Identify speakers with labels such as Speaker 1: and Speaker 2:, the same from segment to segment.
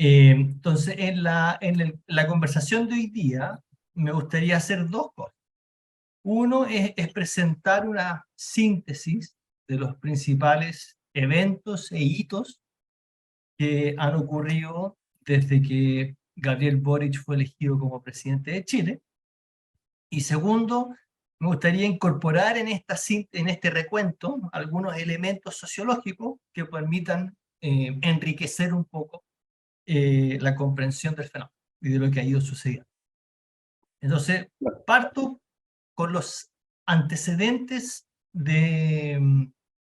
Speaker 1: Entonces, la conversación de hoy día me gustaría hacer dos cosas. Uno es presentar una síntesis de los principales eventos e hitos que han ocurrido desde que Gabriel Boric fue elegido como presidente de Chile. Y segundo, me gustaría incorporar en este recuento algunos elementos sociológicos que permitan enriquecer un poco la comprensión del fenómeno y de lo que ha ido sucediendo. Entonces, parto con los antecedentes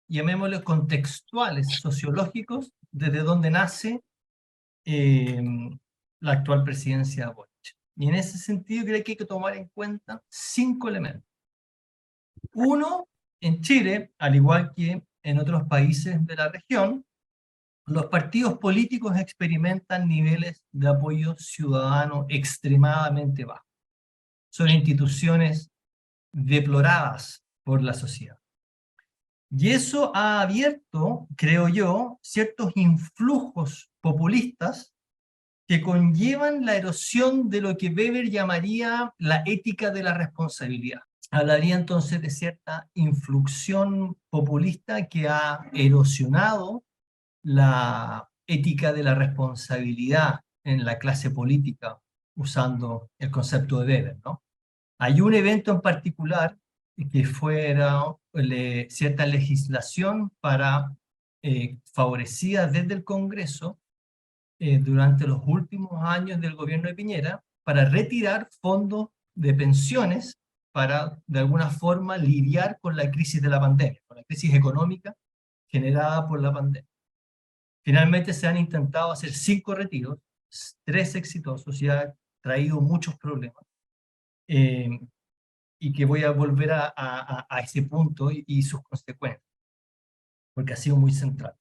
Speaker 1: llamémosle contextuales, sociológicos, desde donde nace eh, la actual presidencia de Boric. Y en ese sentido creo que hay que tomar en cuenta 5 elementos. Uno, en Chile, al igual que en otros países de la región, los partidos políticos experimentan niveles de apoyo ciudadano extremadamente bajos. Son instituciones deploradas por la sociedad. Y eso ha abierto, creo yo, ciertos influjos populistas que conllevan la erosión de lo que Weber llamaría la ética de la responsabilidad. Hablaría entonces de cierta influxión populista que ha erosionado la ética de la responsabilidad en la clase política, usando el concepto de Weber, ¿no? Hay un evento en particular que fuera cierta legislación favorecida desde el Congreso durante los últimos años del gobierno de Piñera para retirar fondos de pensiones para, de alguna forma, lidiar con la crisis de la pandemia, con la crisis económica generada por la pandemia. Finalmente se han intentado hacer 5 retiros, 3 exitosos, y ha traído muchos problemas. Y que voy a volver a ese punto y sus consecuencias, porque ha sido muy central.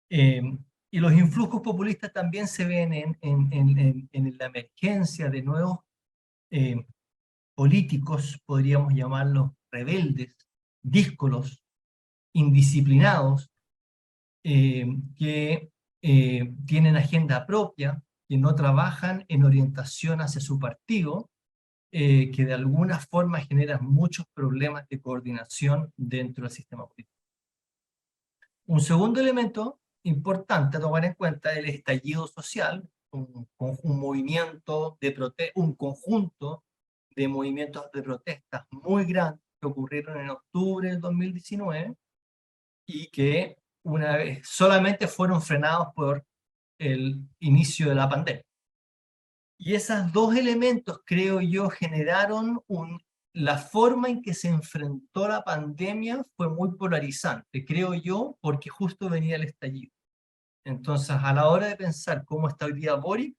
Speaker 1: Y los influjos populistas también se ven en la emergencia de nuevos políticos, podríamos llamarlos rebeldes, díscolos, indisciplinados, que tienen agenda propia, que no trabajan en orientación hacia su partido, que de alguna forma generan muchos problemas de coordinación dentro del sistema político. Un segundo elemento importante a tomar en cuenta es el estallido social, un movimiento un conjunto de movimientos de protestas muy grandes que ocurrieron en octubre del 2019 y que una vez solamente fueron frenados por el inicio de la pandemia. Y esos dos elementos, creo yo, generaron la forma en que se enfrentó la pandemia fue muy polarizante, creo yo, porque justo venía el estallido. Entonces, a la hora de pensar cómo está hoy día Boric,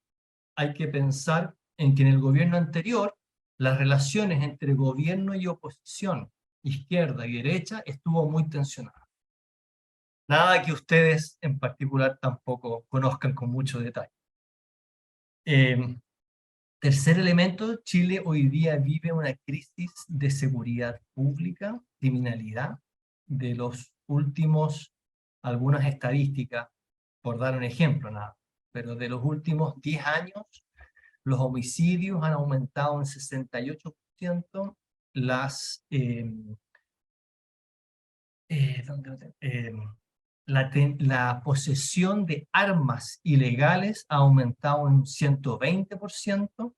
Speaker 1: hay que pensar en que en el gobierno anterior, las relaciones entre gobierno y oposición, izquierda y derecha, estuvo muy tensionada. Nada que ustedes en particular tampoco conozcan con mucho detalle. Tercer elemento, Chile hoy día vive una crisis de seguridad pública, criminalidad. De los últimos, algunas estadísticas, por dar un ejemplo nada, pero de los últimos 10 años, los homicidios han aumentado en 68%, la posesión de armas ilegales ha aumentado en un 120%,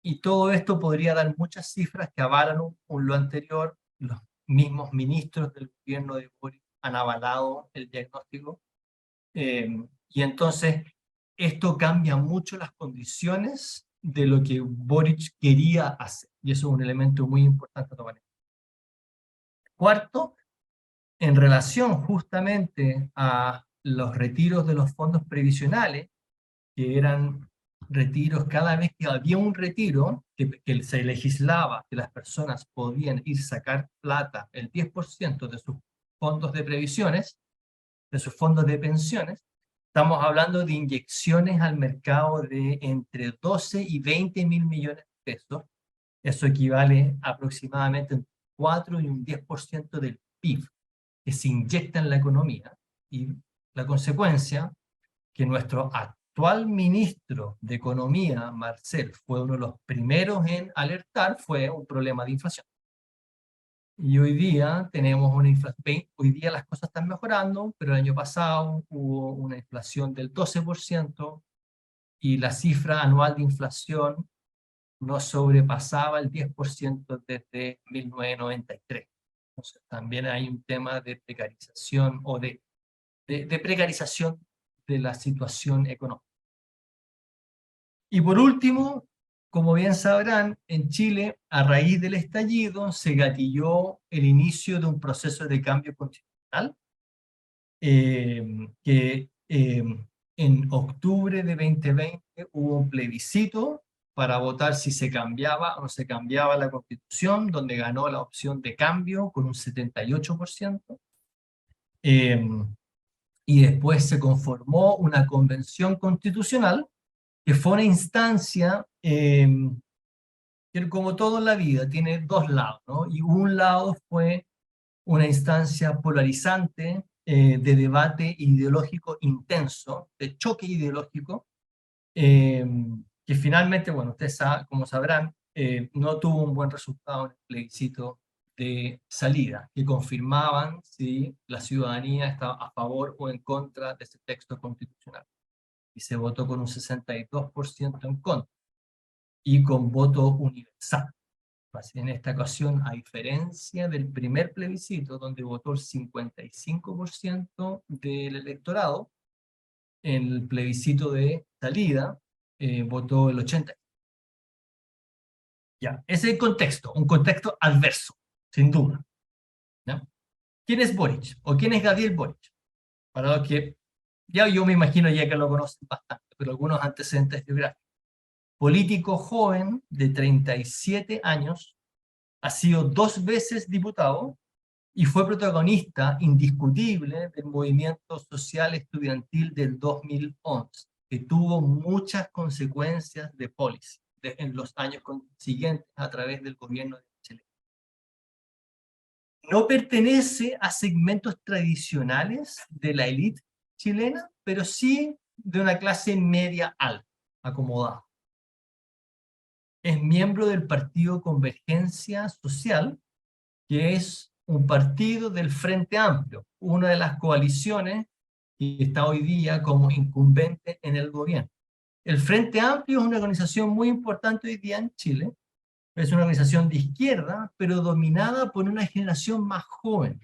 Speaker 1: y todo esto podría dar muchas cifras que avalan lo anterior. Los mismos ministros del gobierno de Boric han avalado el diagnóstico. Y entonces, esto cambia mucho las condiciones de lo que Boric quería hacer. Y eso es un elemento muy importante a tomar en cuenta. Cuarto, en relación justamente a los retiros de los fondos previsionales, que eran retiros, cada vez que había un retiro, que se legislaba que las personas podían ir a sacar plata, el 10% de sus fondos de previsiones, de sus fondos de pensiones, estamos hablando de inyecciones al mercado de entre 12 y 20 mil millones de pesos. Eso equivale aproximadamente a 4 y un 10% del PIB que se inyecta en la economía, y la consecuencia que nuestro actual ministro de Economía, Marcel, fue uno de los primeros en alertar, fue un problema de inflación. Y hoy día tenemos una inflación, hoy día las cosas están mejorando, pero el año pasado hubo una inflación del 12% y la cifra anual de inflación no sobrepasaba el 10% desde 1993. Entonces también hay un tema de precarización o de precarización de la situación económica. Y por último, como bien sabrán, en Chile, a raíz del estallido, se gatilló el inicio de un proceso de cambio constitucional que en octubre de 2020 hubo un plebiscito para votar si se cambiaba o no se cambiaba la Constitución, donde ganó la opción de cambio con un 78%. Y después se conformó una convención constitucional, que fue una instancia que, como todo en la vida, tiene dos lados, ¿no? Y un lado fue una instancia polarizante, de debate ideológico intenso, de choque ideológico, eh, que finalmente, bueno, ustedes como sabrán, no tuvo un buen resultado en el plebiscito de salida, que confirmaban si la ciudadanía estaba a favor o en contra de ese texto constitucional. Y se votó con un 62% en contra y con voto universal. En esta ocasión, a diferencia del primer plebiscito, donde votó el 55% del electorado, en el plebiscito de salida votó el 80%. Ya, ese es el contexto, un contexto adverso, sin duda. ¿Ya? ¿Quién es Boric? ¿O quién es Gabriel Boric? Para los que, ya yo me imagino ya que lo conocen bastante, pero algunos antecedentes biográficos. Político joven de 37 años, ha sido 2 veces diputado y fue protagonista indiscutible del movimiento social estudiantil del 2011, que tuvo muchas consecuencias de policy en los años siguientes a través del gobierno de Chile. No pertenece a segmentos tradicionales de la élite chilena, pero sí de una clase media alta, acomodada. Es miembro del partido Convergencia Social, que es un partido del Frente Amplio, una de las coaliciones que está hoy día como incumbente en el gobierno. El Frente Amplio es una organización muy importante hoy día en Chile, es una organización de izquierda, pero dominada por una generación más joven,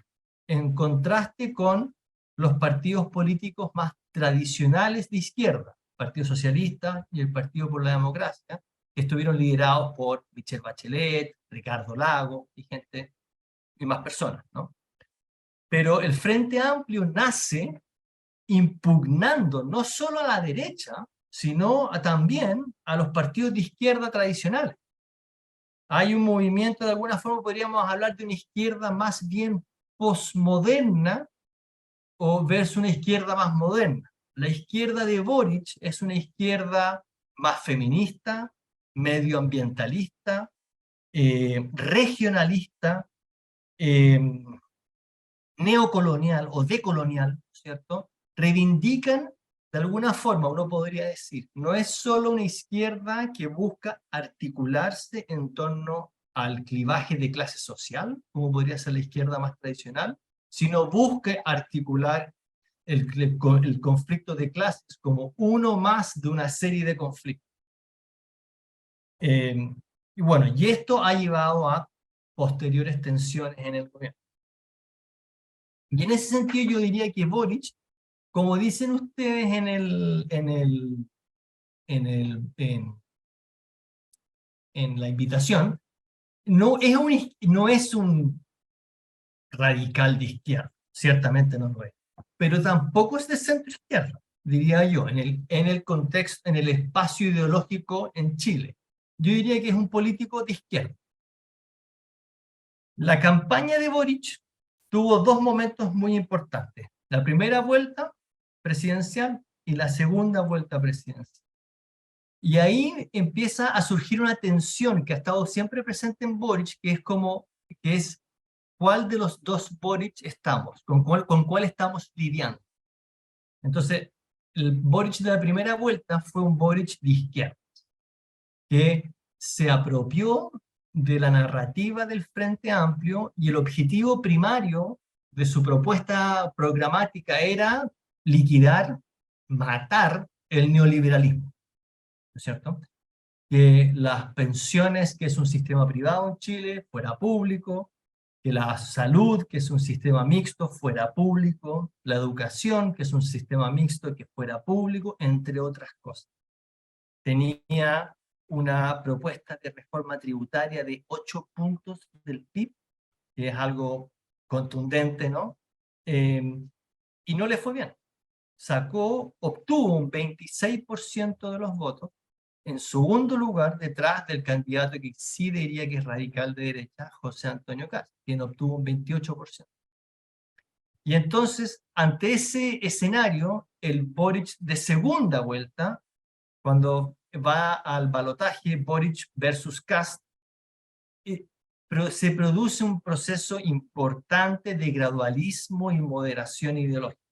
Speaker 1: en contraste con los partidos políticos más tradicionales de izquierda, el Partido Socialista y el Partido por la Democracia, que estuvieron liderados por Michelle Bachelet, Ricardo Lago y más personas, ¿no? Pero el Frente Amplio nace impugnando no solo a la derecha, sino también a los partidos de izquierda tradicionales. Hay un movimiento, de alguna forma podríamos hablar de una izquierda más bien posmoderna o versus una izquierda más moderna. La izquierda de Boric es una izquierda más feminista, medioambientalista, regionalista, eh, neocolonial o decolonial, ¿cierto? Reivindican, de alguna forma, uno podría decir, no es solo una izquierda que busca articularse en torno al clivaje de clase social, como podría ser la izquierda más tradicional, sino busca articular el conflicto de clases como uno más de una serie de conflictos. Y bueno, y esto ha llevado a posteriores tensiones en el gobierno. Y en ese sentido yo diría que Boric, como dicen ustedes en la invitación, no es un radical de izquierda, ciertamente no lo es, pero tampoco es de centro izquierda, diría yo, en el contexto, en el espacio ideológico en Chile. Yo diría que es un político de izquierda. La campaña de Boric tuvo 2 momentos muy importantes. La primera vuelta presidencial y la segunda vuelta presidencial. Y ahí empieza a surgir una tensión que ha estado siempre presente en Boric, que es cuál de los dos Boric estamos, con cuál estamos lidiando. Entonces, el Boric de la primera vuelta fue un Boric de izquierda, que se apropió de la narrativa del Frente Amplio y el objetivo primario de su propuesta programática era liquidar, matar el neoliberalismo, ¿no es cierto? Que las pensiones, que es un sistema privado en Chile, fuera público, que la salud, que es un sistema mixto, fuera público, la educación, que es un sistema mixto, que fuera público, entre otras cosas. Tenía una propuesta de reforma tributaria de 8 puntos del PIB, que es algo contundente, ¿no? Y no le fue bien. Obtuvo un 26% de los votos, en segundo lugar, detrás del candidato que sí diría que es radical de derecha, José Antonio Kast, quien obtuvo un 28%. Y entonces, ante ese escenario, el Boric de segunda vuelta, cuando va al balotaje Boric versus Kast, pero se produce un proceso importante de gradualismo y moderación ideológica.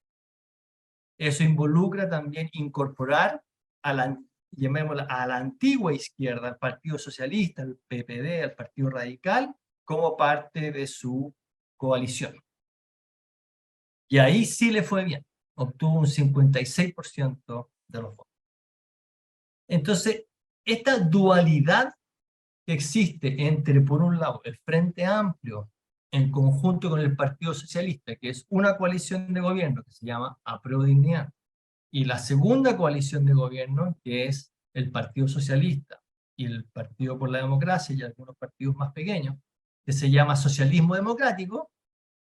Speaker 1: Eso involucra también incorporar a la, llamémosla, a la antigua izquierda, al Partido Socialista, al PPD, al Partido Radical, como parte de su coalición. Y ahí sí le fue bien, obtuvo un 56% de los votos. Entonces, esta dualidad que existe entre, por un lado, el Frente Amplio en conjunto con el Partido Socialista, que es una coalición de gobierno que se llama Apruebo Dignidad, y la segunda coalición de gobierno, que es el Partido Socialista y el Partido por la Democracia y algunos partidos más pequeños, que se llama Socialismo Democrático,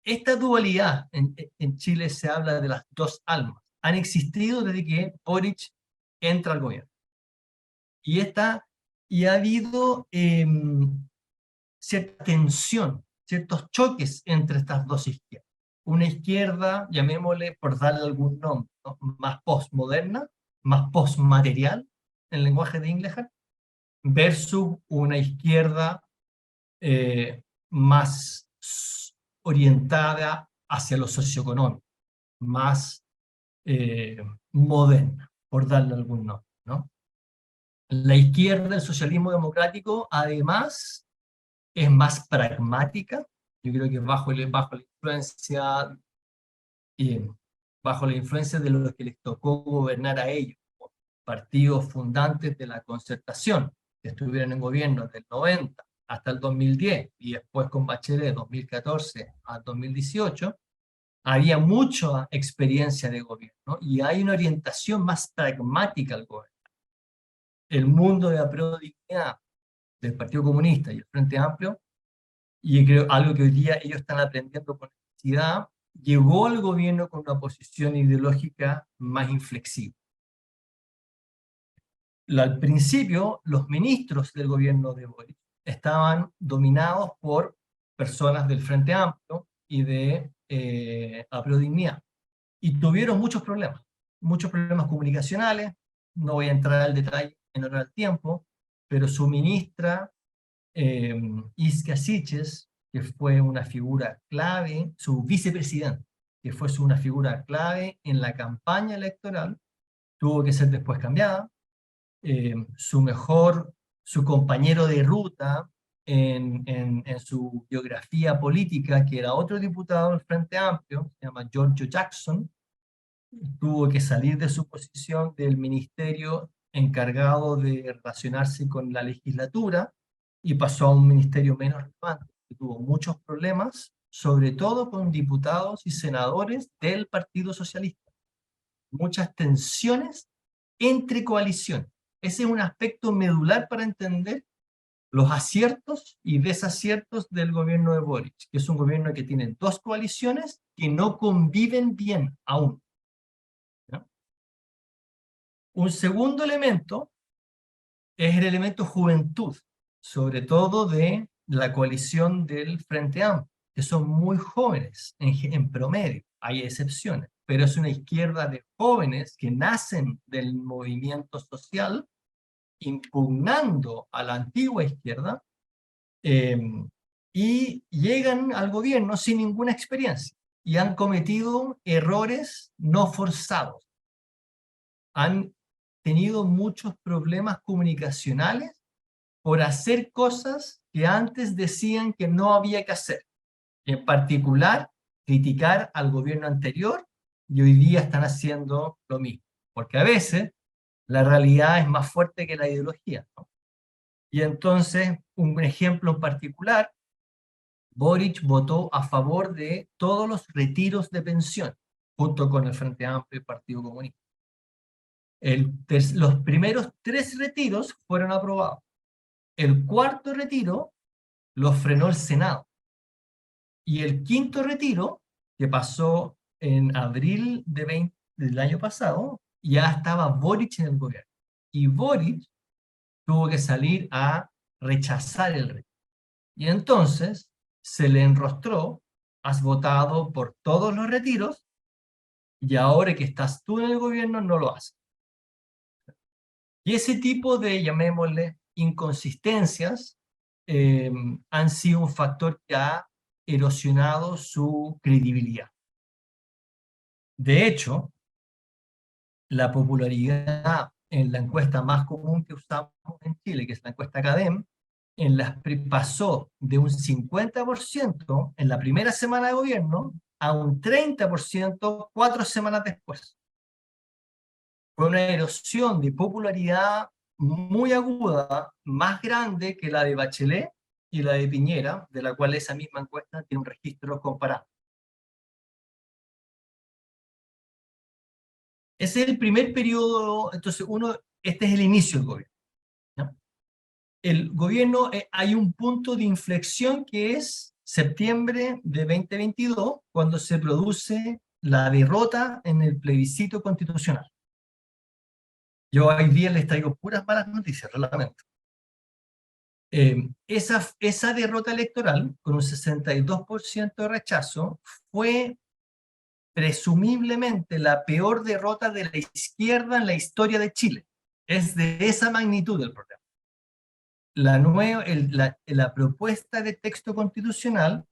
Speaker 1: esta dualidad en Chile se habla de las dos almas. Han existido desde que Boric entra al gobierno. Y ha habido cierta tensión, ciertos choques entre estas dos izquierdas. Una izquierda, llamémosle por darle algún nombre, ¿no?, más postmoderna, más postmaterial, en el lenguaje de Inglehart, versus una izquierda más orientada hacia lo socioeconómico, más moderna, por darle algún nombre, ¿no? La izquierda, el socialismo democrático, además, es más pragmática. Yo creo que bajo la influencia, bajo la influencia de los que les tocó gobernar a ellos, partidos fundantes de la Concertación, que estuvieron en gobierno desde el 90 hasta el 2010, y después con Bachelet 2014 a 2018, había mucha experiencia de gobierno y hay una orientación más pragmática al gobierno. El mundo de la Dignidad del Partido Comunista y el Frente Amplio, y creo algo que hoy día ellos están aprendiendo con necesidad, llegó al gobierno con una posición ideológica más inflexible. Al principio, los ministros del gobierno de Boric estaban dominados por personas del Frente Amplio y de Apruebo Dignidad, y tuvieron muchos problemas comunicacionales. No voy a entrar al detalle en honor al tiempo, pero su ministra, Isca Siches, que fue una figura clave, su vicepresidente, que fue una figura clave en la campaña electoral, tuvo que ser después cambiada. Su compañero de ruta en su biografía política, que era otro diputado del Frente Amplio, se llama Giorgio Jackson, tuvo que salir de su posición del ministerio encargado de relacionarse con la legislatura y pasó a un ministerio menos relevante, que tuvo muchos problemas, sobre todo con diputados y senadores del Partido Socialista. Muchas tensiones entre coaliciones. Ese es un aspecto medular para entender los aciertos y desaciertos del gobierno de Boric, que es un gobierno que tiene dos coaliciones que no conviven bien aún, ¿no? Un segundo elemento es el elemento juventud, sobre todo de la coalición del Frente Amplio, que son muy jóvenes en promedio, hay excepciones, pero es una izquierda de jóvenes que nacen del movimiento social, impugnando a la antigua izquierda, y llegan al gobierno sin ninguna experiencia y han cometido errores no forzados. han tenido muchos problemas comunicacionales por hacer cosas que antes decían que no había que hacer. En particular, criticar al gobierno anterior, y hoy día están haciendo lo mismo. Porque a veces la realidad es más fuerte que la ideología, ¿no? Y entonces, un ejemplo en particular, Boric votó a favor de todos los retiros de pensión, junto con el Frente Amplio y el Partido Comunista. Los primeros 3 retiros fueron aprobados. El cuarto retiro lo frenó el Senado. Y el quinto retiro, que pasó en abril del año pasado, ya estaba Boric en el gobierno. Y Boric tuvo que salir a rechazar el retiro. Y entonces se le enrostró: has votado por todos los retiros y ahora que estás tú en el gobierno no lo haces. Y ese tipo de, llamémosle, inconsistencias han sido un factor que ha erosionado su credibilidad. De hecho, la popularidad en la encuesta más común que usamos en Chile, que es la encuesta CADEM, pasó de un 50% en la primera semana de gobierno a un 30% 4 semanas después. Fue una erosión de popularidad muy aguda, más grande que la de Bachelet y la de Piñera, de la cual esa misma encuesta tiene un registro comparado. Ese es el primer periodo. Entonces este es el inicio del gobierno, ¿no? El gobierno, hay un punto de inflexión que es septiembre de 2022, cuando se produce la derrota en el plebiscito constitucional. Yo hoy día les traigo puras malas noticias, lo lamento. Esa derrota electoral, con un 62% de rechazo, fue presumiblemente la peor derrota de la izquierda en la historia de Chile. Es de esa magnitud el problema. La propuesta de texto constitucional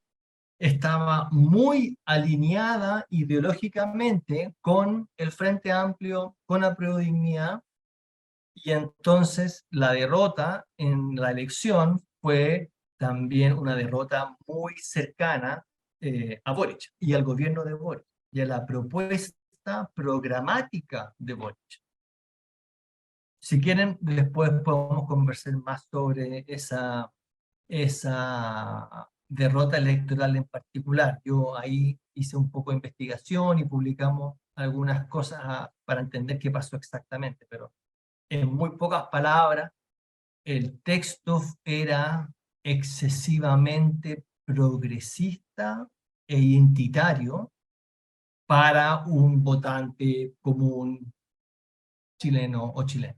Speaker 1: estaba muy alineada ideológicamente con el Frente Amplio, con Apruebo Dignidad, y entonces la derrota en la elección fue también una derrota muy cercana a Boric y al gobierno de Boric y a la propuesta programática de Boric. Si quieren, después podemos conversar más sobre esa derrota electoral en particular. Yo ahí hice un poco de investigación y publicamos algunas cosas para entender qué pasó exactamente, pero en muy pocas palabras, el texto era excesivamente progresista e identitario para un votante común chileno o chileno.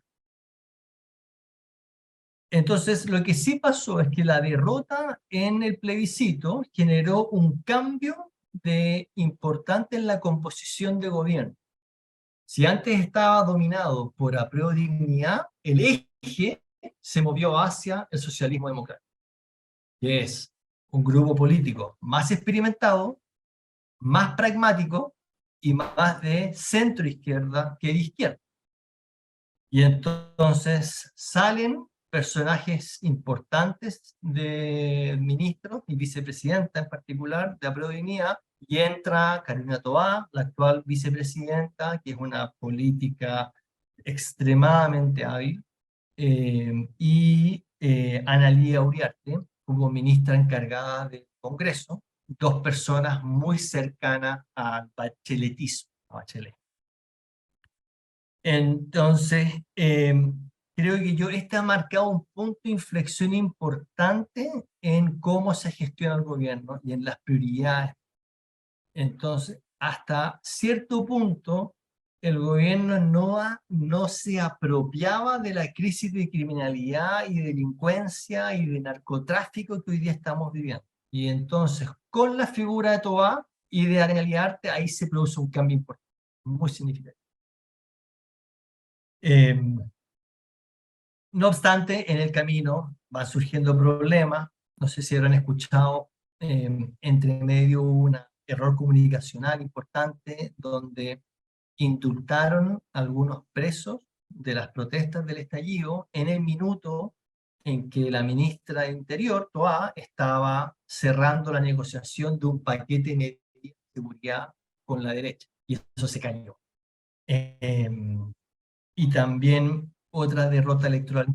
Speaker 1: Entonces, lo que sí pasó es que la derrota en el plebiscito generó un cambio importante en la composición de gobierno. Si antes estaba dominado por Apruebo Dignidad, el eje se movió hacia el socialismo democrático, que es un grupo político más experimentado, más pragmático y más de centro izquierda que de izquierda. Y entonces salen personajes importantes de ministros y vicepresidenta en particular de Apruebo Dignidad, y entra Carolina Toá, la actual vicepresidenta, que es una política extremadamente hábil, y Analía Uriarte como ministra encargada del Congreso, 2 personas muy cercanas al bacheletismo, a Bachelet. Entonces, creo que este ha marcado un punto de inflexión importante en cómo se gestiona el gobierno y en las prioridades. Entonces, hasta cierto punto, el gobierno no se apropiaba de la crisis de criminalidad y delincuencia y de narcotráfico que hoy día estamos viviendo. Y entonces, con la figura de Toá y de Analía Uriarte, ahí se produce un cambio importante, muy significativo. No obstante, en el camino van surgiendo problemas. No sé si habrán escuchado, entre medio un error comunicacional importante, donde indultaron a algunos presos de las protestas del estallido en el minuto en que la ministra de Interior, Toá, estaba cerrando la negociación de un paquete de medidas de seguridad con la derecha. Y eso se cayó. Y también otra derrota electoral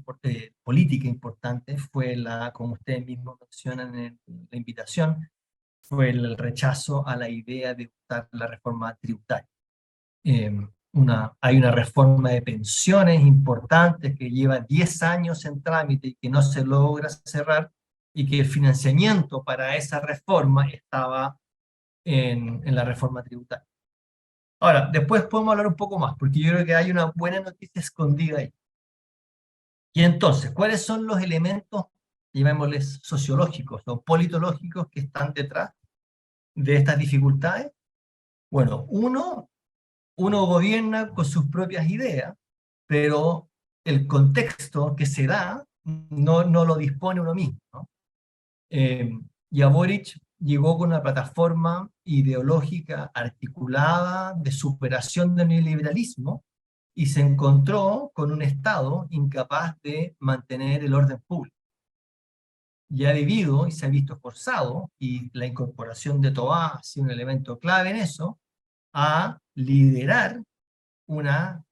Speaker 1: política importante fue como ustedes mismos mencionan en la invitación, fue el rechazo a la idea de usar la reforma tributaria. Hay una reforma de pensiones importante que lleva 10 años en trámite y que no se logra cerrar, y que el financiamiento para esa reforma estaba en la reforma tributaria. Ahora, después podemos hablar un poco más, porque yo creo que hay una buena noticia escondida ahí. Y entonces, ¿cuáles son los elementos, llamémosles sociológicos o politológicos, que están detrás de estas dificultades? Bueno, uno gobierna con sus propias ideas, pero el contexto que se da no lo dispone uno mismo, ¿no? Y a Boric llegó con una plataforma ideológica articulada de superación del neoliberalismo, y se encontró con un Estado incapaz de mantener el orden público. Y ha debido y se ha visto forzado, y la incorporación de Toá ha sido un elemento clave en eso, a liderar una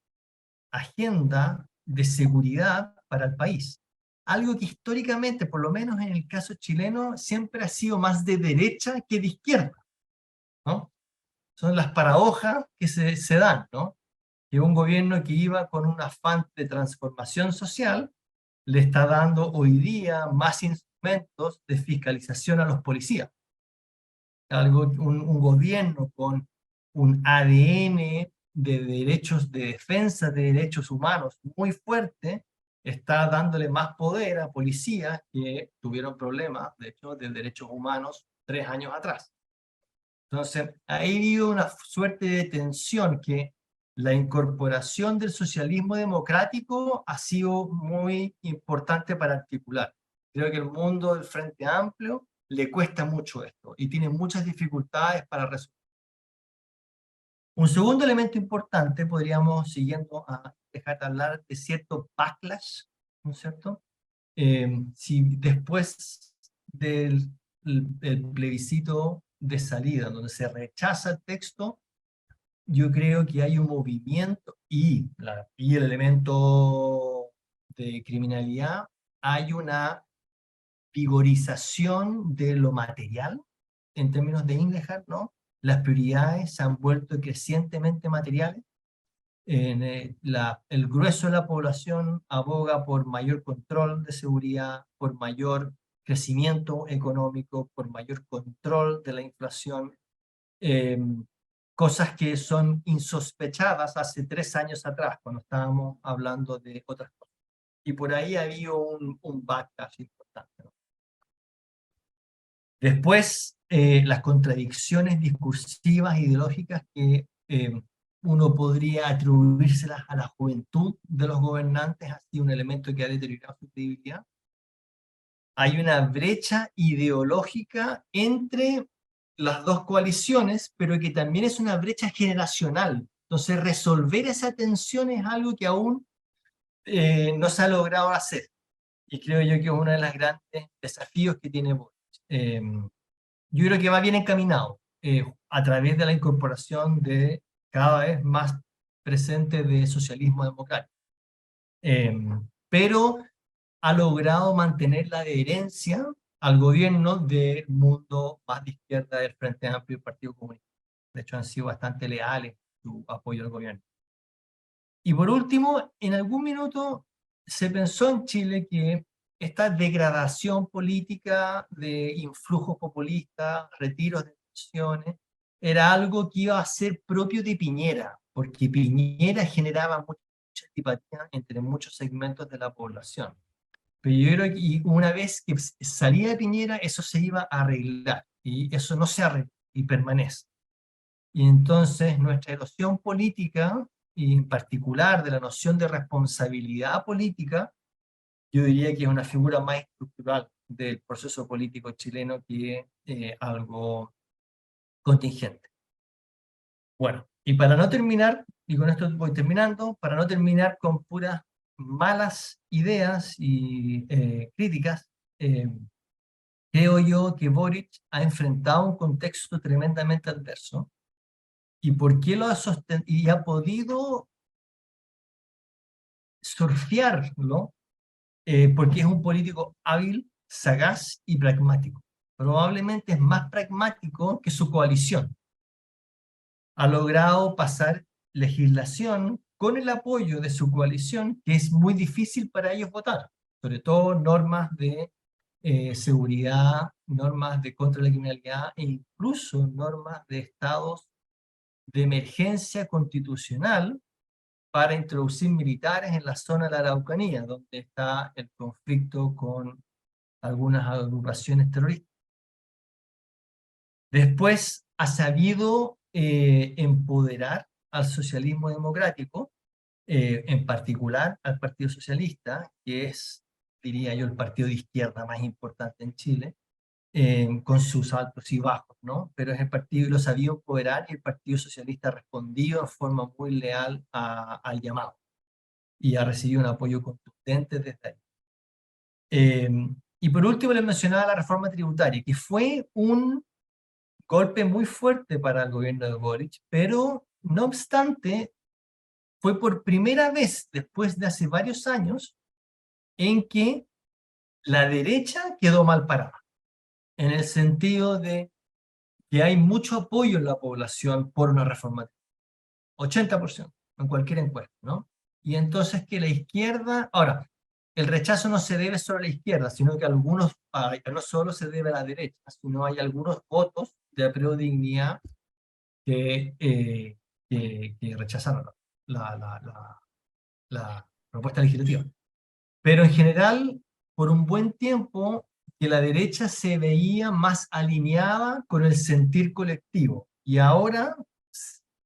Speaker 1: agenda de seguridad para el país. Algo que históricamente, por lo menos en el caso chileno, siempre ha sido más de derecha que de izquierda, ¿no? Son las paradojas que se dan, ¿no? Que un gobierno que iba con un afán de transformación social le está dando hoy día más instrumentos de fiscalización a los policías. Un gobierno con un ADN de derechos, de defensa de derechos humanos muy fuerte, está dándole más poder a policías que tuvieron problemas, de hecho, de derechos humanos 3 años atrás. Entonces, ha habido una suerte de tensión, que la incorporación del socialismo democrático ha sido muy importante para articular. Creo que el mundo del Frente Amplio le cuesta mucho esto y tiene muchas dificultades para resolver. Un segundo elemento importante, podríamos, siguiendo a dejar de hablar de cierto backlash, ¿no es cierto? Si después del plebiscito de salida, donde se rechaza el texto, yo creo que hay un movimiento, y el elemento de criminalidad, hay una vigorización de lo material, en términos de Inglehart, ¿no? Las prioridades se han vuelto crecientemente materiales. El grueso de la población aboga por mayor control de seguridad, por mayor crecimiento económico, por mayor control de la inflación, eh, cosas que son insospechadas hace 3 años atrás, cuando estábamos hablando de otras cosas. Y por ahí ha habido un backlash importante, ¿no? Después, las contradicciones discursivas e ideológicas que uno podría atribuírselas a la juventud de los gobernantes, ha sido un elemento que ha deteriorado su credibilidad. Hay una brecha ideológica entre las dos coaliciones, pero que también es una brecha generacional. Entonces, resolver esa tensión es algo que aún no se ha logrado hacer. Y creo yo que es uno de los grandes desafíos que tiene Boric. Yo creo que va bien encaminado, a través de la incorporación de cada vez más presente de socialismo democrático. Pero ha logrado mantener la adherencia al gobierno del mundo más de izquierda del Frente Amplio y el Partido Comunista. De hecho, han sido bastante leales su apoyo al gobierno. Y por último, en algún minuto se pensó en Chile que esta degradación política de influjos populistas, retiros de pensiones, era algo que iba a ser propio de Piñera, porque Piñera generaba mucha antipatía entre muchos segmentos de la población. Pero yo creo que una vez que salía de Piñera, eso se iba a arreglar, y eso no se arregla y permanece. Y entonces nuestra erosión política, y en particular de la noción de responsabilidad política, yo diría que es una figura más estructural del proceso político chileno que algo contingente. Bueno, Y para no terminar, y con esto voy terminando, para no terminar con puras malas ideas y críticas, eh, creo yo que Boric ha enfrentado un contexto tremendamente adverso. ¿Y por qué lo ha y ha podido surfearlo? Porque es un político hábil, sagaz y pragmático. Probablemente es más pragmático que su coalición. Ha logrado pasar legislación con el apoyo de su coalición, que es muy difícil para ellos votar, sobre todo normas de seguridad, normas de contra la criminalidad e incluso normas de estados de emergencia constitucional para introducir militares en la zona de la Araucanía, donde está el conflicto con algunas agrupaciones terroristas. Después ha sabido empoderar al socialismo democrático, en particular al Partido Socialista, que es, diría yo, el partido de izquierda más importante en Chile, con sus altos y bajos, ¿no? Pero es el partido, y lo sabía empoderar, y el Partido Socialista ha respondido en forma muy leal al llamado, y ha recibido un apoyo contundente desde ahí. Eh, y por último les mencionaba la reforma tributaria, que fue un golpe muy fuerte para el gobierno de Boric, pero no obstante, fue por primera vez después de hace varios años en que la derecha quedó mal parada, en el sentido de que hay mucho apoyo en la población por una reforma, 80% en cualquier encuesta, ¿no? Y entonces que la izquierda, ahora, el rechazo no se debe solo a la izquierda, sino que algunos, no solo se debe a la derecha, sino hay algunos votos de apruebo dignidad que, que rechazaron la propuesta legislativa. Pero en general, por un buen tiempo, que la derecha se veía más alineada con el sentir colectivo. Y ahora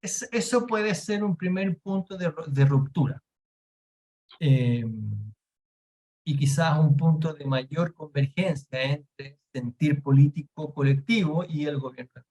Speaker 1: eso puede ser un primer punto de ruptura. Eh, y quizás un punto de mayor convergencia entre sentir político colectivo y el gobierno.